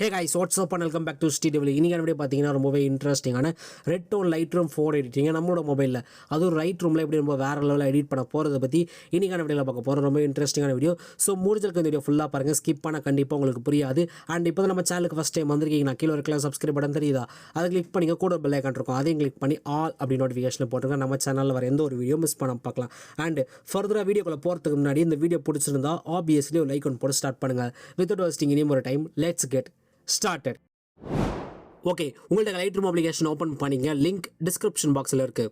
Hey guys, what's up and welcome back to Sri Divil. இன்னைக்கான video பார்த்தீங்கன்னா ரொம்பவே இன்ட்ரெஸ்டிங்கான ரெட் டோன் லைட்ரூம் 4 எடிட்டிங் நம்மளோட மொபைலில் அதுவும் ரைட் ரூமில் எப்படி ரொம்ப வேறு லெவலில் எடிட் பண்ண போகிறத பற்றி இன்னைக்கான வீடியோவில் பார்க்க போகிறோம். ரொம்ப இன்ட்ரெஸ்டிங்கான வீடியோ. ஸோ முடிஞ்சிருக்க இந்த வீடியோ ஃபுல்லாக பாருங்கள், ஸ்கிப் பண்ணால் கண்டிப்பாக உங்களுக்கு புரியாது. அண்ட் இப்போ தான் நம்ம சேனலுக்கு ஃபஸ்ட் டைம் வந்திருக்கீங்க, நான் கீழே இருக்கலாம் சப்ஸ்கிரைப் பட்டன் தெரியுதா, அதை கிளிக் பண்ணிங்க, கூட பெல் ஐக்கான் இருக்கும், அதையும் கிளிக் பண்ணி ஆல் அப்படி நோட்டிஃபிகேஷன் போட்டுருங்க. நம்ம சேனலில் வர எந்த ஒரு வீடியோ மிஸ் பண்ண பார்க்கலாம். அண்ட் ஃபர்தராக வீடியோக்குள்ளே போகிறதுக்கு முன்னாடி இந்த வீடியோ பிடிச்சிருந்தா ஆப்வியஸ்லி ஒரு லைக் ஒன்று போட்டு ஸ்டார்ட் பண்ணுங்கள். வித்தவுட் வேஸ்டிங் இனியும் ஒரு time let's get started. Okay, உங்கள்கிட்ட லைட்ரூம் அப்ளிகேஷன் ஓப்பன் பண்ணிங்க, லிங்க் டிஸ்கிரிப்ஷன் பாக்ஸில் இருக்குது.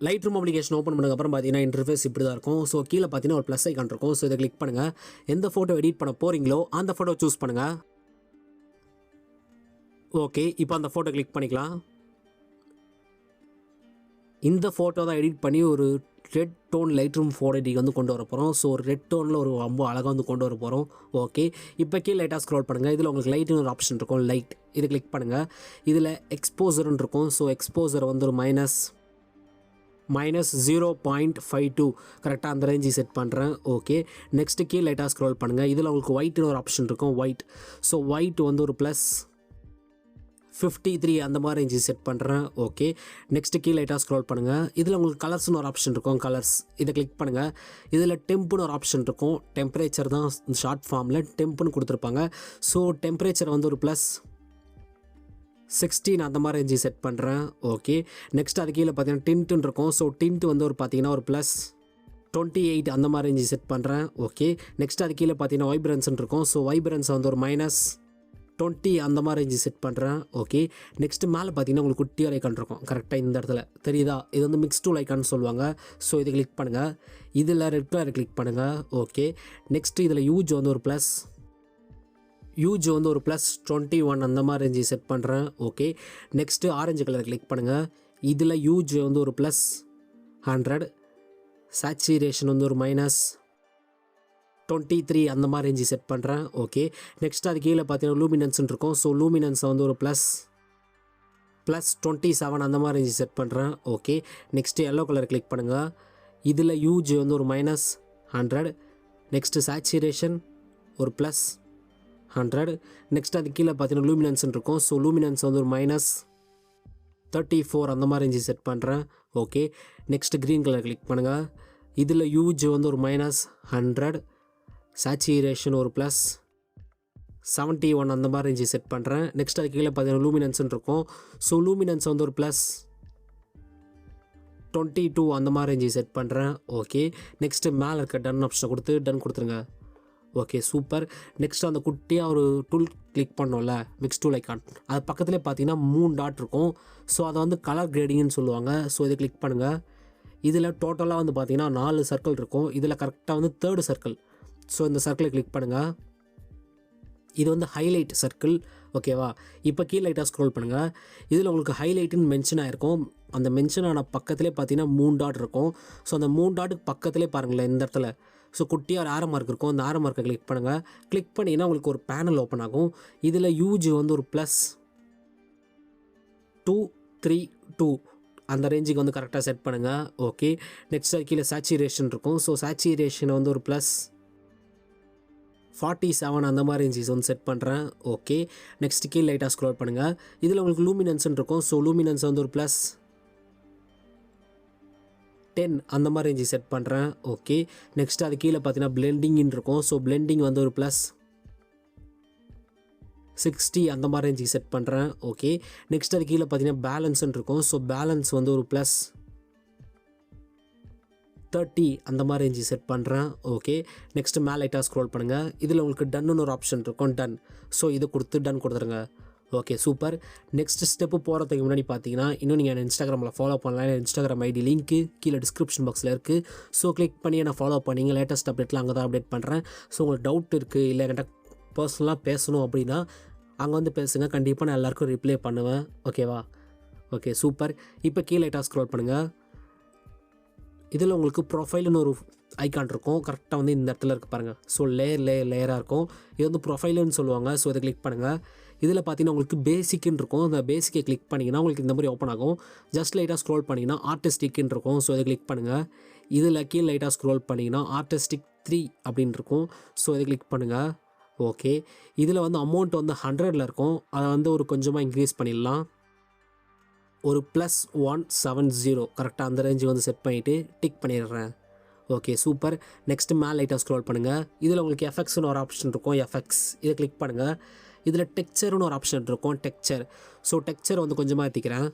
லைட்ரூம் அப்ளிகேஷன் ஓப்பன் பண்ணதுக்கப்புறம் பார்த்தீங்கன்னா இன்டர்ஃபேஸ் இப்படி தான் இருக்கும். ஸோ கீழே பார்த்தீங்கன்னா ஒரு ப்ளஸ் ஐக்கான் இருக்கும். ஸோ இதை கிளிக் பண்ணுங்கள். எந்த ஃபோட்டோ எடிட் பண்ண போகிறீங்களோ அந்த ஃபோட்டோ சூஸ் பண்ணுங்கள். ஓகே, இப்போ அந்த ஃபோட்டோ கிளிக் பண்ணிக்கலாம். இந்த ஃபோட்டோ தான் எடிட் பண்ணி ஒரு ரெட் டோன் லைட்ரூம் 4 எடிட் வந்து கொண்டு வர போகிறோம். ஸோ ரெட் டோனில் ஒரு ரொம்ப அழகாக வந்து கொண்டு வர போகிறோம். ஓகே, இப்போ கீழே லைட்டாக ஸ்க்ரோல் பண்ணுங்கள். இதில் உங்களுக்கு லைட்னு ஒரு ஆப்ஷன் இருக்கும், லைட், இது கிளிக் பண்ணுங்கள். இதில் எக்ஸ்போசர்னு இருக்கும். ஸோ எக்ஸ்போசரை வந்து ஒரு மைனஸ் 0.52 கரெக்டாக அந்த ரேஞ்சு செட் பண்ணுறேன். ஓகே, நெக்ஸ்ட்டு கீழே லைட்டாக ஸ்க்ரோல் பண்ணுங்கள். இதில் உங்களுக்கு ஒயிட்னு ஒரு ஆப்ஷன் இருக்கும், ஒயிட். ஸோ ஒயிட் வந்து ஒரு ப்ளஸ் 53 அந்த மாதிரி ரேஞ்சு செட் பண்ணுறேன். ஓகே, நெக்ஸ்ட்டு கீழே லைட்டாக ஸ்க்ரோல் பண்ணுங்கள். இதில் உங்களுக்கு கலர்ஸ்னு ஒரு ஆப்ஷன் இருக்கும், கலர்ஸ், இதை கிளிக் பண்ணுங்கள். இதில் டெம்ப்னு ஒரு ஆப்ஷன் இருக்கும், டெம்பரேச்சர் தான் ஷார்ட் ஃபார்மில் டெம்ப்னு கொடுத்துருப்பாங்க. ஸோ டெம்பரேச்சர் வந்து ஒரு ப்ளஸ் 16 அந்த மாதிரி ரேஞ்சு செட் பண்ணுறேன். ஓகே, நெக்ஸ்ட் அது கீழே பார்த்தீங்கன்னா டின்ட்டுன்னு இருக்கும். ஸோ டின்ட்டு வந்து ஒரு பார்த்தீங்கன்னா ஒரு ப்ளஸ் 28 அந்த மாதிரி ரேஞ்சு செட் பண்ணுறேன். ஓகே, நெக்ஸ்ட் அது கீழே பார்த்தீங்கன்னா வைப்ரன்ஸ்ன்னு இருக்கும். ஸோ வைப்ரன்ஸ் வந்து ஒரு மைனஸ் 20 அந்த மாதிரி ரேஞ்சு செட் பண்ணுறேன். ஓகே, நெக்ஸ்ட்டு மேலே பார்த்தீங்கன்னா உங்களுக்கு குட்டியாக ஐக்கான் இருக்கும், கரெக்டாக இந்த இடத்துல தெரியுதா, இது வந்து மிக்ஸ் டூல் ஐக்கான்னு சொல்லுவாங்க. ஸோ இது கிளிக் பண்ணுங்கள். இதில் ரெட் கலர் கிளிக் பண்ணுங்கள். ஓகே, நெக்ஸ்ட்டு இதில் யூஜ் வந்து ஒரு ப்ளஸ் 21 அந்த மாதிரி ரேஞ்சு செட் பண்ணுறேன். Okay, next orange colour click பண்ணுங்கள். இதில் யூஜ் வந்து ஒரு ப்ளஸ் 100, சேச்சுரேஷன் வந்து ஒரு மைனஸ் 23 அந்த மாதிரி ரேஞ்சு செட் பண்ணுறேன். ஓகே, நெக்ஸ்ட் அது கீழே பார்த்தீங்கன்னா லூமினன்ஸ்ன்னு இருக்கும். ஸோ லூமினன்ஸை வந்து ஒரு ப்ளஸ் 27 அந்த மாதிரி ரேஞ்சு செட் பண்ணுறேன். Okay, next yellow colour click பண்ணுங்கள். இதில் யூஜ் வந்து ஒரு மைனஸ் 100, நெக்ஸ்ட்டு சேச்சுரேஷன் ஒரு ப்ளஸ் 100, நெக்ஸ்ட் அது கீழே பார்த்தீங்கன்னா லூமினன்ஸ்ன்னு இருக்கும். ஸோ லூமினன்ஸ் வந்து ஒரு மைனஸ் 34 அந்த மாதிரி ரேஞ்சு செட் பண்ணுறேன். Okay, next green colour click பண்ணுங்கள். இதில் யூஜ் வந்து ஒரு மைனஸ் 100, சேச்சுரேஷன் ஒரு ப்ளஸ் 71 அந்த மாதிரி ரேஞ்சு செட் பண்ணுறேன். நெக்ஸ்ட் அது கீழே பார்த்தீங்கன்னா லூமினன்ஸ்ன்னு இருக்கும். ஸோ லூமினன்ஸ் வந்து ஒரு ப்ளஸ் 22 அந்த மாதிரி ரேஞ்சு செட் பண்ணுறேன். ஓகே, நெக்ஸ்ட்டு மேலே இருக்க டன் ஆப்ஷனை கொடுத்து டன் கொடுத்துருங்க. Okay, super. நெக்ஸ்ட்டு அந்த குட்டியாக ஒரு டூல் கிளிக் பண்ணோம்ல, மிக்ஸ் டூல் ஐக்கான், அது பக்கத்துலேயே பார்த்தீங்கன்னா 3 டாட் இருக்கும். ஸோ அதை வந்து கலர் கிரேடிங்னு சொல்லுவாங்க. ஸோ இதை கிளிக் பண்ணுங்கள். இதில் டோட்டலாக வந்து பார்த்தீங்கன்னா 4 சர்க்கிள் இருக்கும். இதில் கரெக்டாக வந்து 3rd சர்க்கிள். ஸோ இந்த சர்க்கிளை கிளிக் பண்ணுங்கள். இது வந்து ஹைலைட் சர்க்கிள். ஓகேவா, இப்போ கீழே லைட்டாக ஸ்க்ரோல் பண்ணுங்கள். இதில் உங்களுக்கு ஹைலைட்டுன்னு மென்ஷன் ஆகிருக்கும். அந்த மென்ஷன் ஆன பக்கத்துலேயே பார்த்தீங்கன்னா 3 டாட் இருக்கும். ஸோ அந்த 3 டாட்டுக்கு பக்கத்துலேயே பாருங்களேன், இந்த இடத்துல ஸோ குட்டியாக ஒரு ஆரோ மார்க் இருக்கும். அந்த ஆரோ மார்க்கை கிளிக் பண்ணுங்கள். கிளிக் பண்ணிங்கன்னா உங்களுக்கு ஒரு பேனல் ஓப்பன் ஆகும். இதில் யூஜ் வந்து ஒரு ப்ளஸ் 232 அந்த ரேஞ்சுக்கு வந்து கரெக்டாக செட் பண்ணுங்கள். ஓகே, நெக்ஸ்ட் அது கீழே சேச்சுரேஷன் இருக்கும். ஸோ சேச்சுரேஷன் வந்து ஒரு ப்ளஸ் 47 அந்த மாதிரி ரேஞ்சஸ் வந்து செட் பண்ணுறேன். ஓகே, நெக்ஸ்ட் கீழே லைட்டாக ஸ்க்ரோல் பண்ணுங்கள். இதில் உங்களுக்கு லூமினன்ஸ்ன்னு இருக்கும். ஸோ லூமினன்ஸ் வந்து ஒரு ப்ளஸ் 10 அந்த மாதிரி ரேஞ்சு செட் பண்ணுறேன். ஓகே, நெக்ஸ்ட் அது கீழே பார்த்தீங்கன்னா பிளெண்டிங்னு இருக்கும். ஸோ பிளெண்டிங் வந்து ஒரு ப்ளஸ் 60 அந்த மாதிரி ரேஞ்சு செட் பண்ணுறேன். ஓகே, நெக்ஸ்ட் அது கீழே பார்த்தீங்கன்னா பேலன்ஸ்ன்னு இருக்கும். ஸோ பேலன்ஸ் வந்து ஒரு ப்ளஸ் 30 அந்த மாதிரி ரேஞ்சு செட் பண்ணுறேன். ஓகே, நெக்ஸ்ட்டு மேலே லைட்டாக ஸ்க்ரோல் பண்ணுங்கள். இதில் உங்களுக்கு டன்னு ஒரு ஆப்ஷன் இருக்கும், டன். ஸோ இது கொடுத்து டன் கொடுத்துருங்க. Okay, super. நெக்ஸ்ட் ஸ்டெப்பு போகிறதுக்கு முன்னாடி பார்த்தீங்கன்னா இன்னும் நீங்கள் என்ன இன்ஸ்டாகிராமில் ஃபாலோ பண்ணலாம். இன்ஸ்டாகிராம் ஐடி லிங்க்கு கீழே டிஸ்கிரிப்ஷன் பாக்ஸில் இருக்குது. ஸோ கிளிக் பண்ணி என்ன ஃபாலோ பண்ணிங்க. லேட்டஸ்ட் அப்டேட்லாம் அங்கே தான் அப்டேட் பண்ணுறேன். ஸோ உங்களுக்கு டவுட் இருக்குது, இல்லை என்கிட்ட பர்சனலாக பேசணும் அப்படின்னா அங்கே வந்து பேசுங்க, கண்டிப்பாக நான் எல்லாேருக்கும் ரிப்ளை பண்ணுவேன். ஓகேவா? Okay, super. இப்போ கீழே லைட்டாக ஸ்க்ரோல் பண்ணுங்கள். இதில் உங்களுக்கு ப்ரொஃபைல்னு ஒரு ஐக்கான் இருக்கும், கரெக்டாக வந்து இந்த இடத்துல இருக்குது பாருங்கள். ஸோ லேயராக இருக்கும். இது வந்து ப்ரொஃபைலுன்னு சொல்லுவாங்க. ஸோ இதை கிளிக் பண்ணுங்கள். இதில் பார்த்தீங்கன்னா உங்களுக்கு பேசிக்குன்னு இருக்கும். அந்த பேசிக்கை கிளிக் பண்ணிங்கன்னா உங்களுக்கு இந்த மாதிரி ஓப்பன் ஆகும். ஜஸ்ட் லைட்டாக ஸ்க்ரோல் பண்ணிங்கன்னா ஆர்டிஸ்டிக்குன்னு இருக்கும். ஸோ இதை கிளிக் பண்ணுங்கள். இதில் கீழே லைட்டாக ஸ்க்ரோல் பண்ணிங்கன்னா ஆர்டிஸ்டிக் 3 அப்படின்னு இருக்கும். ஸோ இதை கிளிக் பண்ணுங்கள். ஓகே, இதில் வந்து அமௌண்ட் வந்து 100ல் இருக்கும். அதை வந்து ஒரு கொஞ்சமாக இன்க்ரீஸ் பண்ணிடலாம். ஒரு +170 கரெக்டாக அந்த ரேஞ்சு வந்து செட் பண்ணிவிட்டு டிக் பண்ணிடுறேன். Okay super. நெக்ஸ்ட்டு மேலே லைட்டாக ஸ்க்ரோல் பண்ணுங்கள். இதில் உங்களுக்கு எஃபெக்ட்ஸ்னு ஒரு ஆப்ஷன் இருக்கும். எஃபெக்ட்ஸ் இதை கிளிக் பண்ணுங்கள். இதில் டெக்ஸ்சர்னு ஒரு ஆப்ஷன் இருக்கும். டெக்ஸ்சர். ஸோ டெக்ஸ்சர் வந்து கொஞ்சமாக ஏற்றிக்கிறேன்.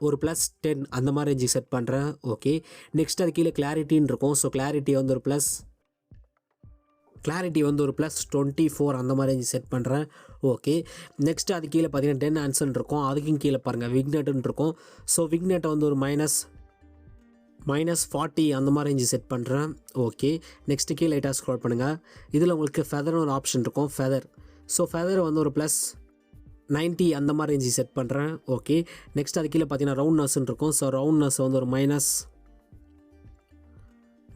ஒரு +10 அந்த மாதிரி ரேஞ்சுக்கு செட் பண்ணுறேன். ஓகே, நெக்ஸ்ட் அது கீழே கிளாரிட்டின்னு இருக்கும். ஸோ கிளாரிட்டி வந்து ஒரு +24 அந்த மாதிரி ரேஞ்சு செட் பண்ணுறேன். ஓகே, நெக்ஸ்ட்டு அது கீழே பார்த்தீங்கன்னா 10 ஆன்சர்னு இருக்கும். அதுக்கும் கீழே பாருங்கள் விக்னெட்டுன்னு இருக்கும். ஸோ விக்னெட்டை வந்து ஒரு -40 அந்த மாதிரி ரேஞ்சு செட் பண்ணுறேன். ஓகே, நெக்ஸ்ட்டு கீழே லைட்டாக ஸ்க்ரோல் பண்ணுங்கள். இதில் உங்களுக்கு ஃபெதர்னு ஒரு ஆப்ஷன் இருக்கும். ஃபெதர். ஸோ ஃபெதர் வந்து ஒரு +90 அந்த மாதிரி ரேஞ்சு செட் பண்ணுறேன். ஓகே, நெக்ஸ்ட் அது கீழே பார்த்தீங்கன்னா ரவுண்ட்னஸ்ன்னு இருக்கும். ஸோ ரவுண்ட்னஸ் வந்து ஒரு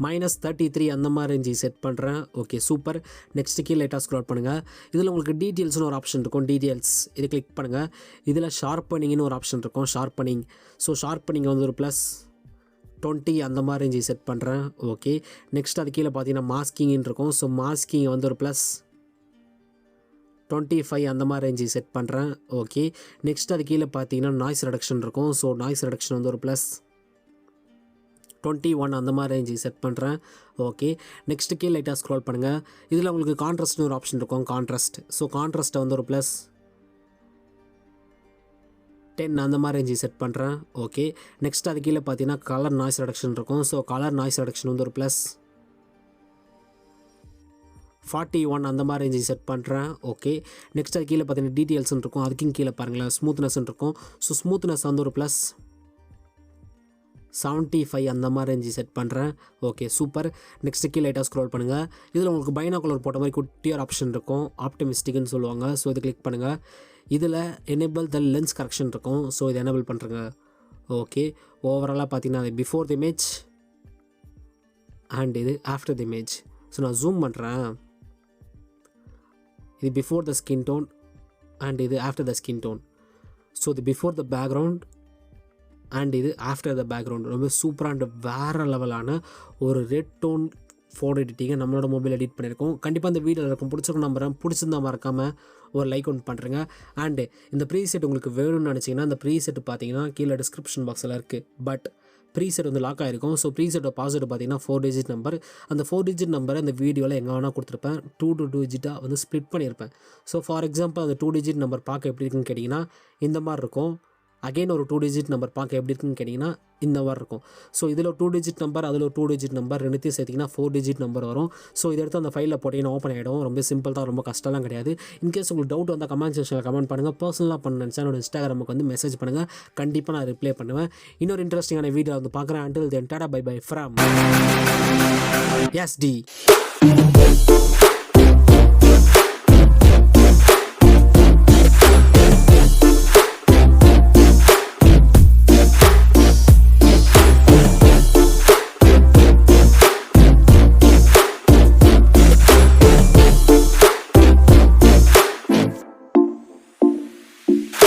-33 அந்த மாதிரி ரேஞ்சு செட் பண்ணுறேன். Okay super. நெக்ஸ்ட்டு கீழே லைட்டாக ஸ்க்ரோல் பண்ணுங்கள். இதில் உங்களுக்கு டீட்டெயில்ஸ்னு ஒரு ஆப்ஷன் இருக்கும். டீட்டெயில்ஸ் இதை கிளிக் பண்ணுங்கள். இதில் ஷார்ப்பனிங்னு ஒரு ஆப்ஷன் இருக்கும். ஷார்ப்பனிங். ஸோ ஷார்ப்பனிங் வந்து ஒரு +20 அந்த மாதிரி ரேஞ்சு செட் பண்ணுறேன். ஓகே, நெக்ஸ்ட் அது கீழே பார்த்தீங்கன்னா மாஸ்கிங்னு இருக்கும். ஸோ மாஸ்கிங் வந்து ஒரு +25 அந்த மாதிரி ரேஞ்சு செட் பண்ணுறேன். ஓகே, நெக்ஸ்ட் அது கீழே பார்த்தீங்கன்னா நாய்ஸ் ரெடக்ஷன் இருக்கும். ஸோ நாய்ஸ் ரெடக்ஷன் வந்து ஒரு +21 அந்த மாதிரி ரேஞ்சு செட் பண்ணுறேன். ஓகே, நெக்ஸ்ட்டு கீழே லைட்டாக ஸ்க்ரோல் பண்ணுங்கள். இதில் உங்களுக்கு கான்ட்ராஸ்ட்னு ஒரு ஆப்ஷன் இருக்கும். கான்ட்ராஸ்ட். ஸோ கான்ட்ராஸ்ட்டை வந்து ஒரு +10 அந்த மாதிரி ரேஞ்சு செட் பண்ணுறேன். ஓகே, நெக்ஸ்ட் அது கீழே பார்த்தீங்கன்னா கலர் நாய்ஸ் ரெடக்ஷன் இருக்கும். ஸோ கலர் நாய்ஸ் ரெடக்ஷன் வந்து ஒரு +41 அந்த மாதிரி ரேஞ்சு செட் பண்ணுறேன். ஓகே, நெக்ஸ்ட் அது கீழே பார்த்தீங்கன்னா டீட்டெயில்ஸ்னு இருக்கும். அதுக்கும் கீழே பாருங்களேன் ஸ்மூத்னஸ்ன்னு இருக்கும். ஸோ ஸ்மூத்னஸ் வந்து ஒரு +75 அந்த மாதிரி ரேஞ்சு செட் பண்ணுறேன். Okay super. நெக்ஸ்ட்டு கீழே லைட்டாக ஸ்க்ரோல் பண்ணுங்கள். இதில் உங்களுக்கு பைனாகுலர் போட்ட மாதிரி குட்டியார் ஆப்ஷன் இருக்கும். ஆப்டிமிஸ்டிக்னு சொல்லுவாங்க. ஸோ இது கிளிக் பண்ணுங்கள். இதில் எனேபிள் த லென்ஸ் கரெக்ஷன் இருக்கும். ஸோ இதை எனேபிள் பண்ணுறேங்க. ஓகே, ஓவராலாக பார்த்தீங்கன்னா அது பிஃபோர் தி இமேஜ் அண்ட் இது ஆஃப்டர் தி இமேஜ். ஸோ நான் ஜூம் பண்ணுறேன். இது before the skin tone and இது after the skin tone. So இது பிஃபோர் த பேக்ரவுண்ட் அண்ட் இது ஆஃப்டர் த பேக்ரவுண்ட். ரொம்ப சூப்பராக அண்ட் வேறு லெவலான ஒரு ரெட் டோன் ஃபோட்டோ எடிட்டிங்கை நம்மளோட மொபைல் எடிட் பண்ணியிருக்கோம். கண்டிப்பாக இந்த வீடியோவில் இருக்கும் பிடிச்சிருக்கும் நம்புறேன். பிடிச்சிருந்தா மறக்காமல் ஒரு லைக் ஒன்று பண்ணுறேங்க. அண்டு இந்த ப்ரீசெட் உங்களுக்கு வேணும்னு நினச்சிங்கன்னா இந்த ப்ரீசெட் பார்த்தீங்கன்னா கீழே டிஸ்கிரிப்ஷன் பாக்ஸில் இருக்குது. பட் ப்ரீசெட் வந்து லாக் ஆகிருக்கும். ஸோ ப்ரீசெட்டோட பாஸ்வேர்டு பார்த்தீங்கன்னா 4 டிஜிட் நம்பர். அந்த 4 டிஜிட் நம்பரை இந்த வீடியோவில் எங்கே வேணால் கொடுத்துருப்பேன். 2 to 2 டிஜிட்டாக வந்து ஸ்ப்ளிட் பண்ணியிருப்பேன். ஸோ ஃபார் எக்ஸாம்பிள் அந்த 2 டிஜிட் நம்பர் பார்க்க எப்படி இருக்குன்னு கேட்டிங்கன்னா இந்த மாதிரி இருக்கும். அகெயின் ஒரு 2 டிஜிட் நம்பர் பார்க்க எப்படி இருக்குன்னு கேட்டிங்கன்னா இந்த மாதிரி இருக்கும். ஸோ இதில் ஒரு 2 டிஜிட் நம்பர், அதில் ஒரு 2 டிஜிட் நம்பர், ரெண்டுத்தையும் சேர்த்திங்கன்னா 4 டிஜிட் நம்பர் வரும். ஸோ இதை எடுத்து அந்த ஃபைலில் போட்டிங்கன்னா ஓப்பன் ஆகிடும். ரொம்ப சிம்பிள் தான், ரொம்ப கஷ்டம்லாம் கிடையாது. இன்கேஸ் உங்களுக்கு டவுட் வந்தால் கமெண்ட் செக்ஷனில் கமெண்ட் பண்ணுங்கள். பர்சனலாக பண்ணேன் என்னோட இன்ஸ்டாகிராமுக்கு வந்து மெசேஜ் பண்ணுங்கள். கண்டிப்பாக நான் ரிப்ளை பண்ணுவேன். இன்னொரு இன்ட்ரெஸ்டிங்கான வீடியோ வந்து பார்க்குறேன். Until then tata bye bye from SD.